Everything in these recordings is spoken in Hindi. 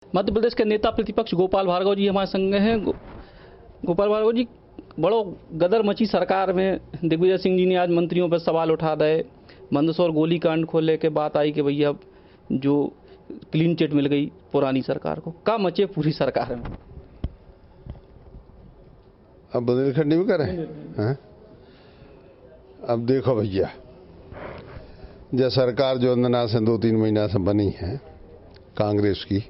मध्य प्रदेश के नेता प्रतिपक्ष गोपाल भार्गव जी हमारे संग हैं। गोपाल भार्गव जी, बड़ो गदर मची सरकार में दिग्विजय सिंह जी ने आज मंत्रियों पर सवाल उठा दे। मंदसौर गोलीकांड को लेके बात आई कि भैया जो क्लीन चिट मिल गई पुरानी सरकार को, का मचे पूरी सरकार में। अब बुंदेलखंडी में करें हैं? अब देखो भैया, जो सरकार जो अंदना से 2-3 महीना से बनी है कांग्रेस की,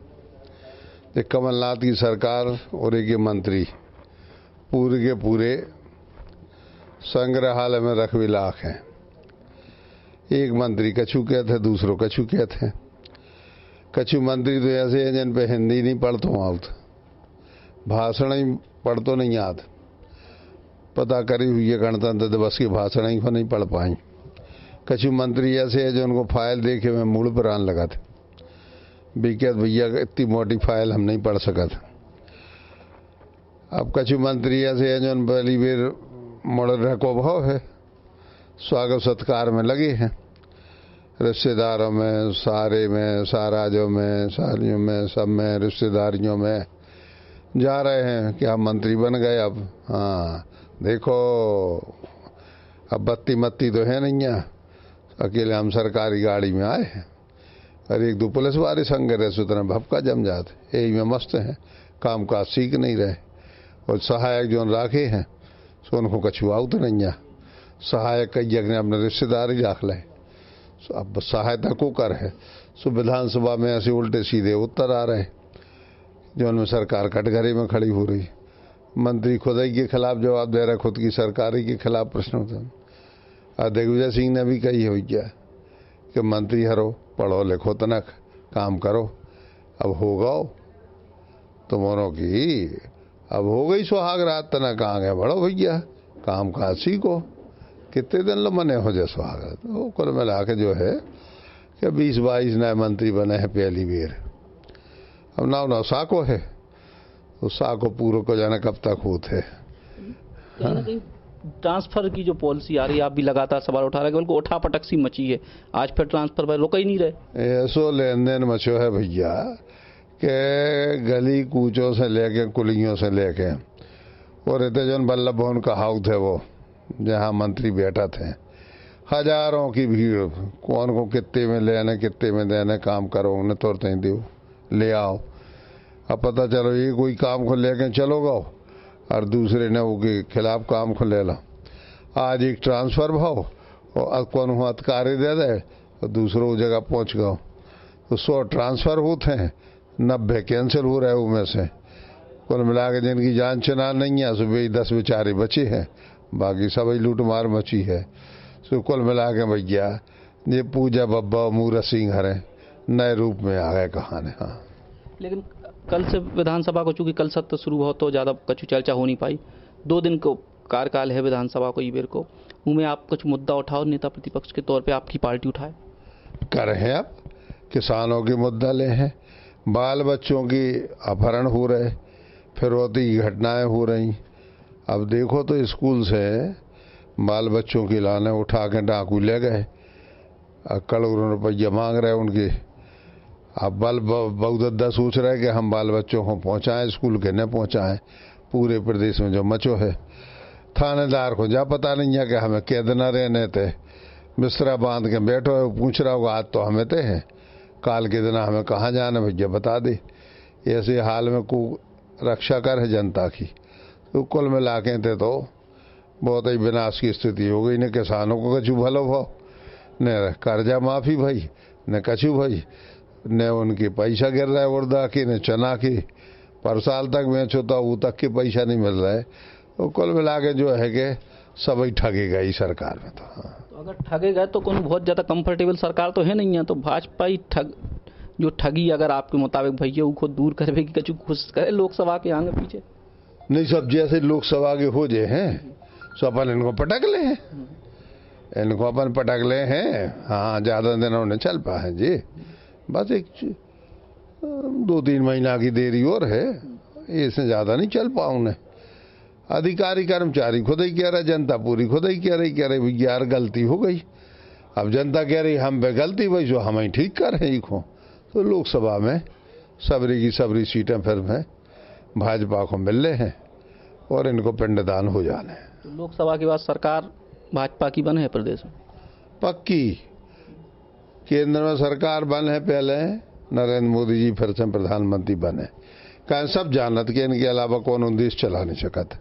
ये कमलनाथ की सरकार और एक मंत्री पूरे के पूरे संग्रहालय में रखवी लाख हैं। एक मंत्री कछु कहते, दूसरों कछु कहते। कछु मंत्री तो ऐसे हैं जिन पे हिंदी नहीं पढ़तो आउत, भाषण ही पढ़तो नहीं आत, पता करी हुई है गणतंत्र दिवस की भाषण ही को नहीं पढ़ पाई। कछु मंत्री ऐसे है जो उनको फाइल देखे में मूड पर आने लगा था, बिकत भैया इतनी मोटी फाइल हम नहीं पढ़ सकत। अब कछु मंत्री ऐसे हैं जो पहली बेर मोड़ रखो भाव है, स्वागत सत्कार में लगे हैं, रिश्तेदारों में, सारे में, साराजों में, सालियों में, सब में, रिश्तेदारियों में जा रहे हैं कि हम मंत्री बन गए। अब हाँ देखो, अब बत्ती मत्ती तो है नहीं है, अकेले हम सरकारी गाड़ी में आए हैं और 1-2 पुलिस वाले संग रहे, सुतरा भपका जम जाते, यही में मस्त हैं, काम काज सीख नहीं रहे। और सहायक जो राखे हैं सो उनको कछु आउत नहीं है। सहायक कई जगह अपने रिश्तेदार ही राख ले, अब सहायता को कर है सो विधानसभा में ऐसे उल्टे सीधे उत्तर आ रहे जो उनमें सरकार कटघरे में खड़ी हो रही। मंत्री खुद ही के खिलाफ जवाब दे रहे, खुद की सरकार ही के खिलाफ प्रश्न होता। और दिग्विजय सिंह ने भी कही हुई क्या कि मंत्री हरो, पढ़ो लिखो तनक काम करो। अब होगा तुम्हारों की, अब हो गई सुहाग रात तनक, आगे बढ़ो भैया, काम काज सीखो। कितने दिन लो मने हो जाए सुहाग रात। वो कुल मिला के जो है कि 20-22 नए मंत्री बने हैं पहली बेर। अब नाव साको है, तो साको पूरा को जाना कब तक होते है। ट्रांसफर की जो पॉलिसी आ रही है, आप भी लगातार सवाल उठा रहे हैं, उनको उठा पटक सी मची है, आज फिर ट्रांसफर पर रुक ही नहीं रहे। ऐसो लेन देन मचो है भैया के गली कूचों से लेके कुलियों से लेके, और इतने जो बल्लभ भवन का हाउस है वो जहाँ मंत्री बैठा थे, हजारों की भीड़, कौन को कितने में लेने कितने में देने, काम करो उन्हें तुरंत ही दो ले आओ। अब पता चलो ये कोई काम को लेके चलो गो और दूसरे ने वो के खिलाफ काम को ले लो। आज एक ट्रांसफर भाव और कौन हो अधिकारी दे दे तो दूसरों जगह पहुंच गओ, तो 100 ट्रांसफर होते हैं, 90 कैंसिल हो रहे उनमें से। कुल मिला के जिनकी जान चुना नहीं है सुबह 10 बेचारे बचे हैं, बाकी सभी लूट मार मची है। सो कुल मिला के भैया ये पूजा बब्बा मूरत सिंह हरे नए रूप में आ गए कहानी। हाँ, लेकिन कल से विधानसभा को, चूंकि कल सत्र शुरू हो तो ज़्यादा कुछ चर्चा हो नहीं पाई। 2 दिन को कार्यकाल है विधानसभा को, ईवेर को, उनमें आप कुछ मुद्दा उठाओ, नेता प्रतिपक्ष के तौर पे आपकी पार्टी उठाए। कर रहे हैं अब किसानों के मुद्दा ले हैं, बाल बच्चों की अपहरण हो रहे, फिरौती की घटनाएं हो रही। अब देखो तो स्कूल से बाल बच्चों की लाने उठा के डाकू ले गए, करोड़ों रुपये मांग रहे उनके। अब बहुदद्दा सोच रहे कि हम बाल बच्चों को पहुंचाएं, स्कूल के न पहुंचाएं। पूरे प्रदेश में जो मचो है, थानेदार को जा पता नहीं है कि हमें कैद न रहने थे, बिस्तरा बांध के बैठो है, पूछ रहा होगा आज तो हमें ते हैं, काल के दिन हमें कहाँ जाना भैया बता दे। ऐसे हाल में को रक्षा कर है जनता की। तो कुल मिला के थे तो बहुत ही विनाश की स्थिति हो गई। न किसानों को कछु भलो भाव, न कर्जा माफी भाई, न कछु भाई, न उनके पैसा गिर रहा है उर्दा की, न चना की, पर साल तक मैच होता वो तक के पैसा नहीं मिल रहा है। तो कुल मिला के जो है कि सभी ठगे गई सरकार में। तो हाँ, तो अगर ठगे गए तो कोई बहुत ज़्यादा कंफर्टेबल सरकार तो है नहीं है, तो भाजपा ही जो ठगी अगर आपके मुताबिक भैया उसको दूर करने की कछु कोशिश करे लोकसभा के आगे पीछे। नहीं, सब जैसे लोकसभा के हो जाए हैं सो अपन इनको पटक ले हैं, इनको अपन पटक ले हैं। हाँ, ज़्यादा दिनों ने चल पाए जी, बस एक 2-3 महीना की देरी और है, इससे ज़्यादा नहीं चल पाऊँ। अधिकारी कर्मचारी खुद ही कह रहे, जनता पूरी खुद ही कह रही भैया यार गलती हो गई। अब जनता कह रही हम पे गलती भाई जो हम ही ठीक कर रहे हैं। तो लोकसभा में सबरी की सबरी सीटें फिर में भाजपा को मिल रहे हैं और इनको पिंडदान हो जाने। तो लोकसभा के बाद सरकार भाजपा की बने है प्रदेश में? पक्की केंद्र में सरकार बने है, पहले नरेंद्र मोदी जी फिर से प्रधानमंत्री बने। कहीं सब जानत कि इनके अलावा कौन देश चला नहीं सकता।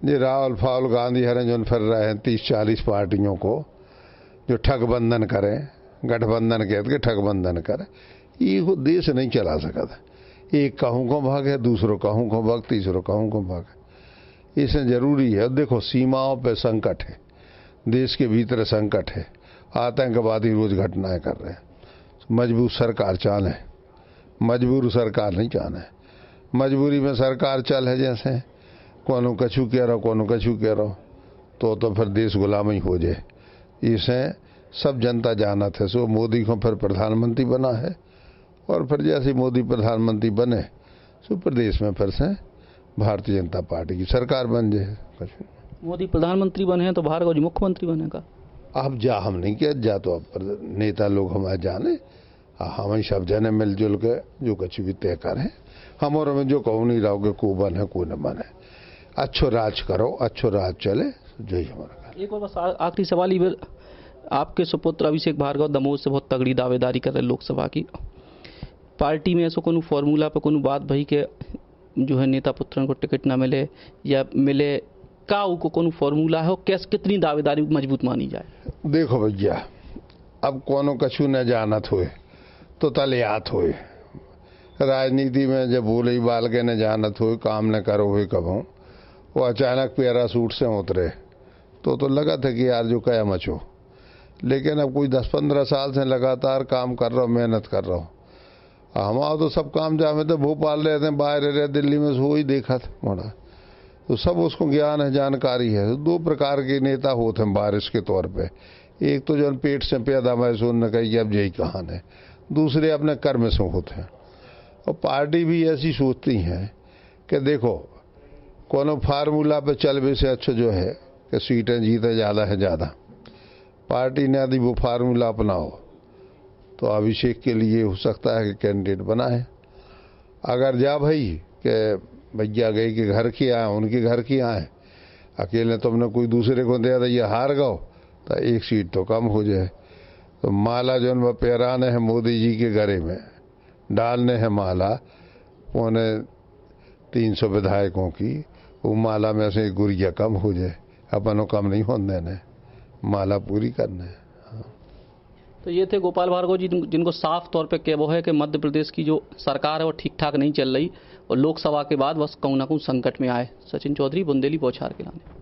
जी राहुल गांधी हरे जो फिर रहे हैं 30-40 पार्टियों को जो ठगबंधन करें, गठबंधन कहते के ठगबंधन करें, ये देश नहीं चला सकता। एक कहूँ को भाग है, दूसरों कहूँ को भाग, तीसरों कहूँ को भाग है। इसमें जरूरी है। देखो सीमाओं पे संकट है, देश के भीतर संकट है, आतंकवादी रोज घटनाएं कर रहे हैं। मजबूर सरकार चाले, मजबूर सरकार नहीं चाहे। मजबूरी में सरकार चल है, जैसे कोनो कछु कह रहो, कोनो कछु कह रहो, तो फिर देश गुलामी हो जाए। इसे सब जनता जानत है। सो मोदी को फिर प्रधानमंत्री बना है और फिर जैसे मोदी प्रधानमंत्री बने सो प्रदेश में फिर से भारतीय जनता पार्टी की सरकार बन जाए। मोदी प्रधानमंत्री बने हैं तो भार्गव जी मुख्यमंत्री बनेगा। अब जा हम नहीं किया जा, तो अब नेता लोग हमारे जाने, हम सब जने मिलजुल के जो कुछ भी तय करें। हमारे में जो कहूँ नहीं रहोगे को बने को न बने, अच्छो राज करो, अच्छो राज चले, जो ही हमारा। एक और बस आखिरी सवाल ही, आपके सुपुत्र अभिषेक भार्गव दमोह से बहुत तगड़ी दावेदारी कर रहे लोकसभा की। पार्टी में ऐसा कोनो फॉर्मूला पर कोनो बात भई के जो है नेता पुत्रन को टिकट ना मिले या मिले का को कोनो फॉर्मूला है, कैसे कितनी दावेदारी मजबूत मानी जाए? देखो भैया, अब कोनो कछु न जानत हुए तो तलियात हुए। राजनीति में जब बोले बाल के न जानत हुए, काम न करो हुए कभों, वो अचानक पैरासूट से उतरे तो लगा था कि यार जो कया मचो। लेकिन अब कोई 10-15 साल से लगातार काम कर रहा हूँ, मेहनत कर रहा हूँ। हमारा तो सब काम जामे थे, भोपाल रहते हैं, बाहर रहे, दिल्ली में हो ही देखा था मोड़ा, तो सब उसको ज्ञान है, जानकारी है। दो प्रकार के नेता होते हैं बारिश के तौर पे। एक तो जो पेट से पैदा महसूस न कही अब यही कहान है, दूसरे अपने कर्म से होते हैं। और पार्टी भी ऐसी सोचती है कि देखो कोनो फार्मूला पे चलने से अच्छा जो है कि सीटें जीते ज़्यादा है ज़्यादा। पार्टी ने यदि वो फार्मूला अपनाओ तो अभिषेक के लिए हो सकता है कि कैंडिडेट बनाए। अगर जा भाई कि भैया गई के घर की आए, उनके घर की आए, अकेले तुमने कोई दूसरे को दिया था ये हार गओ, तो एक सीट तो कम हो जाए। तो माला जो वह पैराने हैं मोदी जी के गले में, डालने हैं माला 350 विधायकों की, वो माला में से गुरिया कम हो जाए। अपनों कम नहीं होने देने, माला पूरी करने। तो ये थे गोपाल भार्गव जी, जिनको साफ तौर पे कह वो है कि मध्य प्रदेश की जो सरकार है वो ठीक ठाक नहीं चल रही और लोकसभा के बाद बस कहूँ ना कहूँ संकट में आए। सचिन चौधरी, बुंदेली बौछार के लाने।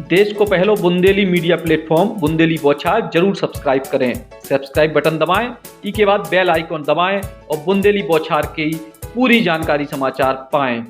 देश को पहलो बुंदेली मीडिया प्लेटफॉर्म बुंदेली बौछार जरूर सब्सक्राइब करें। सब्सक्राइब बटन दबाएं, के बाद बेल आइकॉन दबाएं और बुंदेली बौछार की पूरी जानकारी समाचार पाएं।